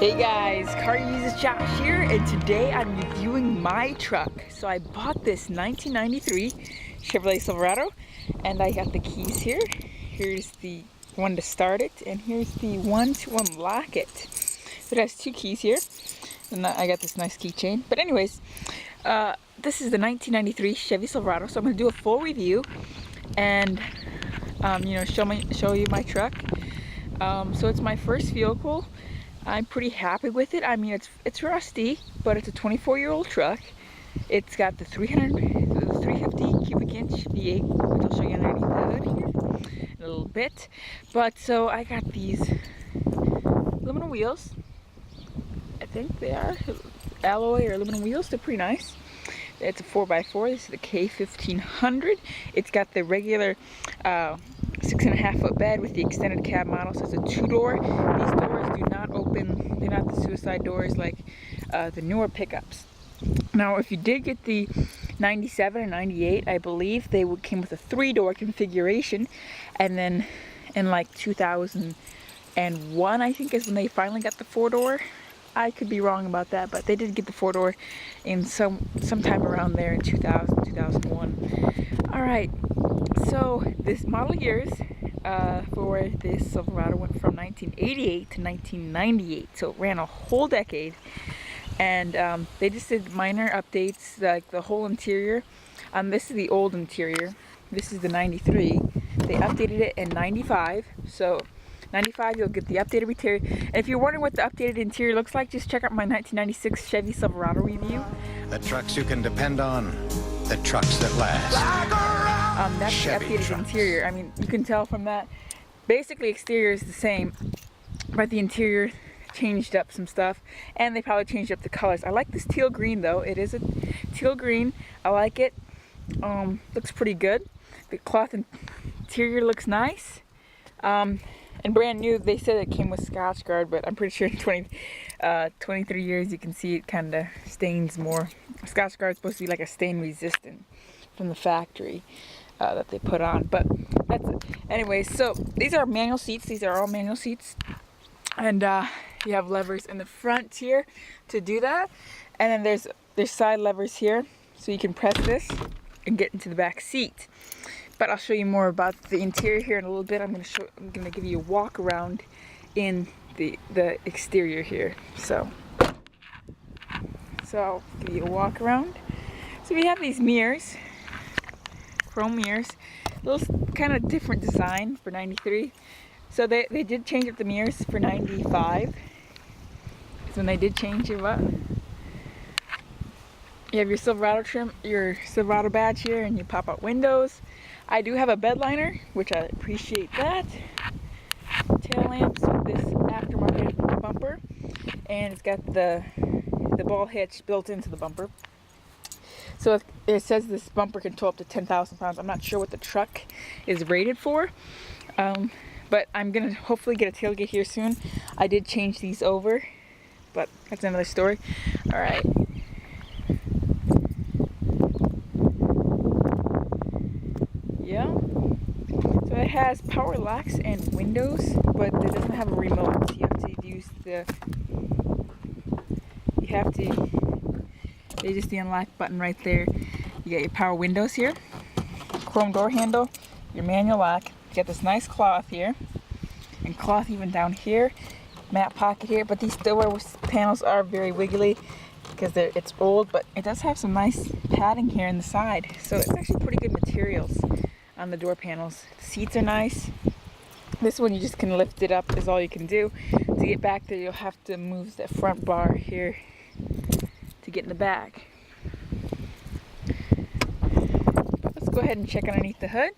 Hey guys, Car Uses Josh here, and today I'm reviewing my truck. So I bought this 1993 Chevrolet Silverado, and I got the keys here. Here's the one to start it, and here's the one to unlock it. So it has two keys here, and I got this nice keychain. But anyways, this is the 1993 Chevy Silverado, so I'm going to do a full review and show you my truck. So it's my first vehicle. I'm pretty happy with it. I mean, it's rusty, but it's a 24-year-old truck. It's got the 350 cubic inch V8, which I'll show you underneath the hood here in a little bit. But so I got these aluminum wheels. I think they are alloy or aluminum wheels. They're pretty nice. It's a 4x4. This is the K1500. It's got the regular 6.5 foot bed with the extended cab model, so it's a two-door. These doors do not open, they're not the suicide doors like the newer pickups. Now, if you did get the 97 and 98, I believe they came with a three-door configuration, and then in like 2001, I think, is when they finally got the four-door. I could be wrong about that, but they did get the four-door in sometime around there in 2000, 2001. All right. So this model years for this Silverado went from 1988 to 1998, so it ran a whole decade, and they just did minor updates, like the whole interior. This is the old interior. This is the 93. They updated it in 95, so 95 you'll get the updated interior. And if you're wondering what the updated interior looks like, just check out my 1996 Chevy Silverado review. The trucks you can depend on, the trucks that last. That's Chevy the updated trucks. Interior. I mean, you can tell from that. Basically, exterior is the same, but the interior changed up some stuff, and they probably changed up the colors. I like this teal green though. It is a teal green. I like it. Looks pretty good. The cloth interior looks nice. And brand new. They said it came with Scotch Guard, but I'm pretty sure in 23 years you can see it kind of stains more. Scotch Guard is supposed to be like a stain resistant from the factory that they put on, but that's it. Anyway, so these are manual seats. These are all manual seats, and you have levers in the front here to do that, and then there's side levers here, so you can press this and get into the back seat. But I'll show you more about the interior here in a little bit. I'm gonna give you a walk around in the exterior here. So I'll give you a walk around. So we have these mirrors, chrome mirrors, a little kind of different design for 93. So they did change up the mirrors for 95. So when they did change it up, you have your Silverado trim, your Silverado badge here, and you pop out windows. I do have a bed liner, which I appreciate that. Tail lamps with this aftermarket bumper, and it's got the ball hitch built into the bumper. So it says this bumper can tow up to 10,000 pounds. I'm not sure what the truck is rated for, but I'm gonna hopefully get a tailgate here soon. I did change these over, but that's another story. All right. Yeah, so it has power locks and windows, but it doesn't have a remote. You have to use they just the unlock button right there. You got your power windows here, chrome door handle, your manual lock. You got this nice cloth here, and cloth even down here, mat pocket here, but these door panels are very wiggly because it's old, but it does have some nice padding here in the side, so it's actually pretty good materials on the door panels. The seats are nice. This one you just can lift it up is all you can do. To get back there you'll have to move the front bar here to get in the back. Let's go ahead and check underneath the hood.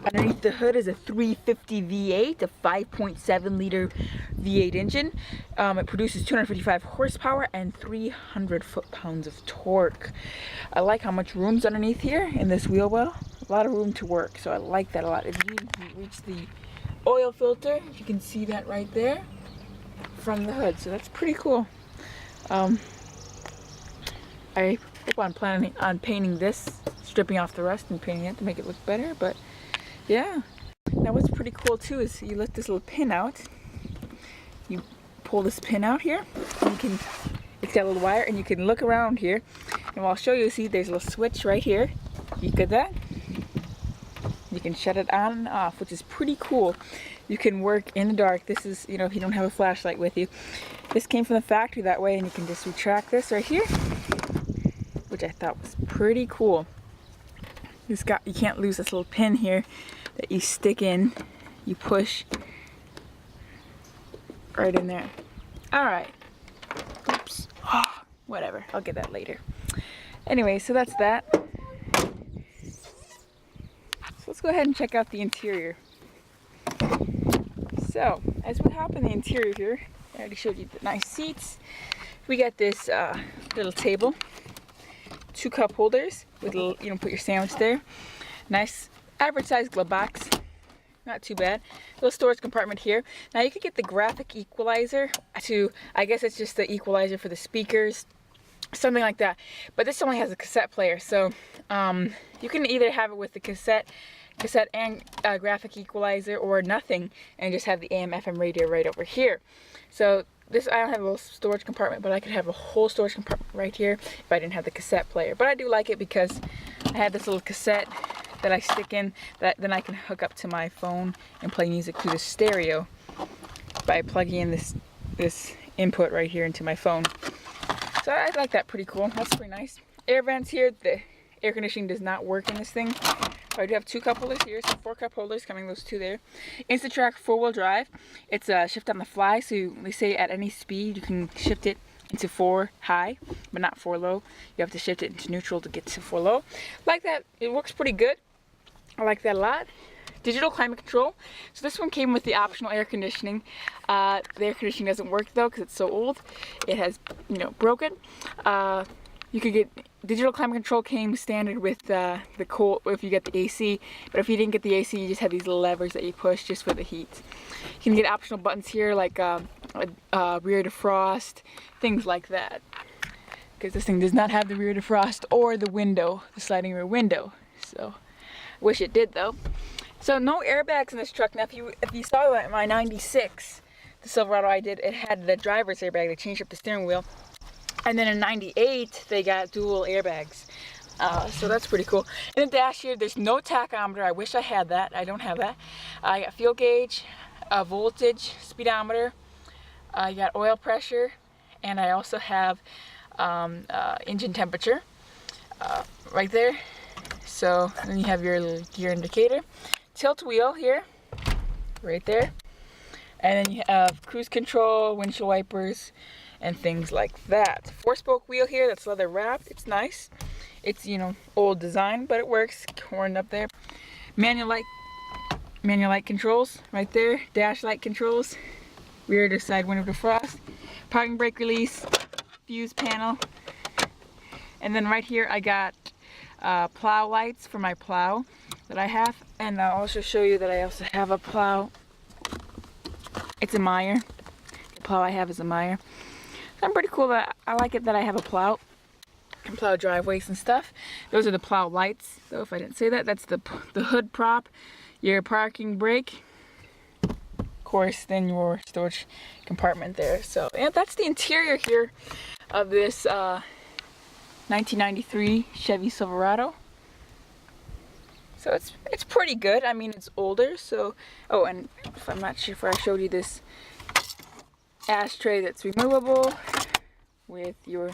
Underneath the hood is a 350 V8, a 5.7 liter V8 engine. It produces 255 horsepower and 300 foot-pounds of torque. I like how much room's underneath here in this wheel well. A lot of room to work, so I like that a lot. If you reach the oil filter, you can see that right there from the hood, so that's pretty cool. I hope I'm planning on painting this, stripping off the rust and painting it to make it look better, but Yeah. Now what's pretty cool too is you lift this little pin out. You pull this pin out here. And you can, it's got a little wire, and you can look around here. And I'll show you, see there's a little switch right here. You get that? You can shut it on and off, which is pretty cool. You can work in the dark. This is, you know, if you don't have a flashlight with you. This came from the factory that way, and you can just retract this right here, which I thought was pretty cool. You can't lose this little pin here that you stick in. You push right in there. All right. Oops. Oh, whatever. I'll get that later. Anyway, so that's that. So let's go ahead and check out the interior. So, as we hop in the interior here, I already showed you the nice seats. We got this little table, 2 cup holders with a little, you know, put your sandwich there. Nice average size glove box, not too bad. Little storage compartment here. Now you could get the graphic equalizer to, I guess it's just the equalizer for the speakers, something like that. But this only has a cassette player, so you can either have it with the cassette and graphic equalizer, or nothing, and just have the AM/FM radio right over here. So this, I don't have a little storage compartment, but I could have a whole storage compartment right here if I didn't have the cassette player. But I do like it because I have this little cassette that I stick in, that then I can hook up to my phone and play music through the stereo by plugging in this input right here into my phone. So I like that, pretty cool. That's pretty nice. Air vents here. The air conditioning does not work in this thing. I do have 2 cup holders here, so 4 cup holders coming, those 2 there. InstaTrack 4-wheel drive. It's a shift on the fly, so they say at any speed you can shift it into 4 high, but not 4 low. You have to shift it into neutral to get to 4 low. Like that, it works pretty good. I like that a lot. Digital climate control. So this one came with the optional air conditioning. The air conditioning doesn't work though because it's so old. It has, you know, broken. You could get digital climate control, came standard with the cold if you get the AC, but if you didn't get the AC, you just have these little levers that you push just for the heat. You can get optional buttons here like rear defrost, things like that. Because this thing does not have the rear defrost or the window, the sliding rear window. So, wish it did though. So no airbags in this truck. Now if you saw that in my 96, the Silverado I did, it had the driver's airbag. They changed up the steering wheel. And then in 98, they got dual airbags. So that's pretty cool. In the dash here, there's no tachometer. I wish I had that. I don't have that. I got fuel gauge, voltage, speedometer. I got oil pressure. And I also have engine temperature right there. So then you have your little gear indicator. Tilt wheel here, right there. And then you have cruise control, windshield wipers, and things like that. 4-spoke wheel here, that's leather wrapped. It's nice. It's, you know, old design, but it works. Horn up there. Manual light controls right there. Dash light controls. Rear to side window defrost. Parking brake release. Fuse panel. And then right here I got plow lights for my plow that I have. And I'll also show you that I also have a plow. It's a Meyer. The plow I have is a Meyer. I'm pretty cool that I like it that I have a plow. I can plow driveways and stuff. Those are the plow lights. So if I didn't say that, that's the hood prop, your parking brake, of course, then your storage compartment there. So yeah, that's the interior here of this 1993 Chevy Silverado. So it's pretty good. I mean, it's older. So and if I'm not sure if I showed you this ashtray that's removable with your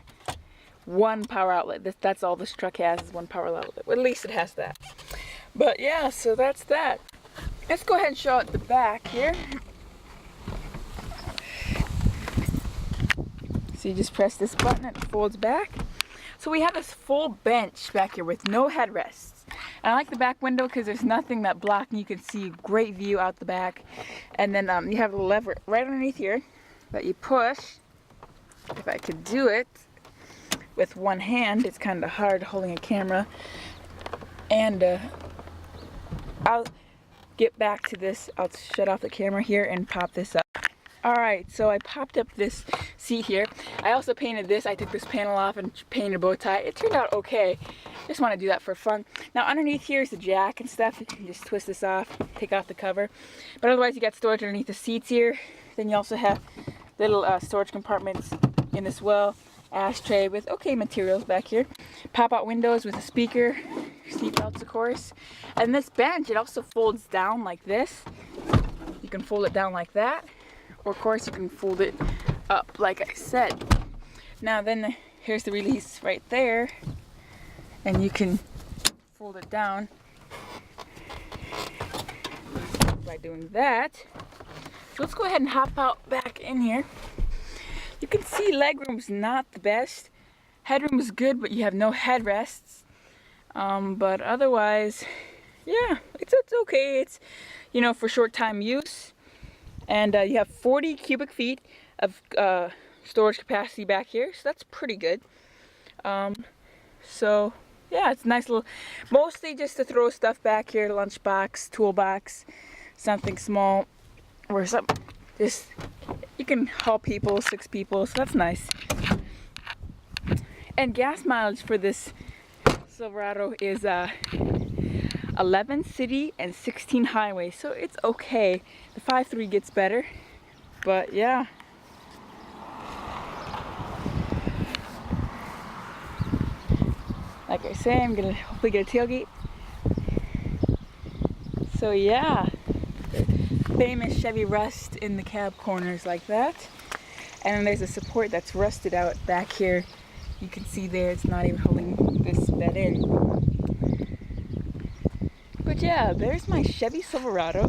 1 power outlet. That's all this truck has, is 1 power outlet. Well, at least it has that. But yeah, so that's that. Let's go ahead and show it the back here. So you just press this button and it folds back. So we have this full bench back here with no headrests. And I like the back window because there's nothing that blocking. You can see a great view out the back. And then you have a lever right underneath here that you push. If I could do it with one hand, it's kind of hard holding a camera. And I'll get back to this. I'll shut off the camera here and pop this up. Alright, so I popped up this seat here. I also painted this. I took this panel off and painted a bow tie. It turned out okay. Just want to do that for fun. Now underneath here is the jack and stuff. You can just twist this off, take off the cover. But otherwise you got storage underneath the seats here. Then you also have little storage compartments in this well. Ashtray with okay materials back here. Pop-out windows with a speaker. Seat belts, of course. And this bench, it also folds down like this. You can fold it down like that. Or of course you can fold it up like I said. Now then here's the release right there, and you can fold it down by doing that. So let's go ahead and hop out back in here. You can see legroom's not the best. Headroom is good, but you have no headrests. But otherwise, yeah, it's okay. It's, you know, for short time use. And you have 40 cubic feet of storage capacity back here, so that's pretty good. So yeah, it's a nice little, mostly just to throw stuff back here, lunchbox, toolbox, something small, or something. Just, you can haul people, 6 people, so that's nice. And gas mileage for this Silverado is 11 city and 16 highway, so it's okay. The 5.3 gets better, but yeah. Like I say, I'm gonna hopefully get a tailgate. So yeah, the famous Chevy rust in the cab corners like that. And then there's a support that's rusted out back here. You can see there, it's not even holding this bed in. But yeah, there's my Chevy Silverado.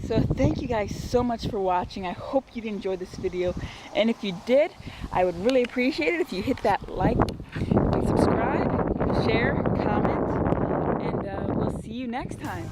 So thank you guys so much for watching. I hope you enjoyed this video. And if you did, I would really appreciate it if you hit that like and subscribe, share, comment, and we'll see you next time.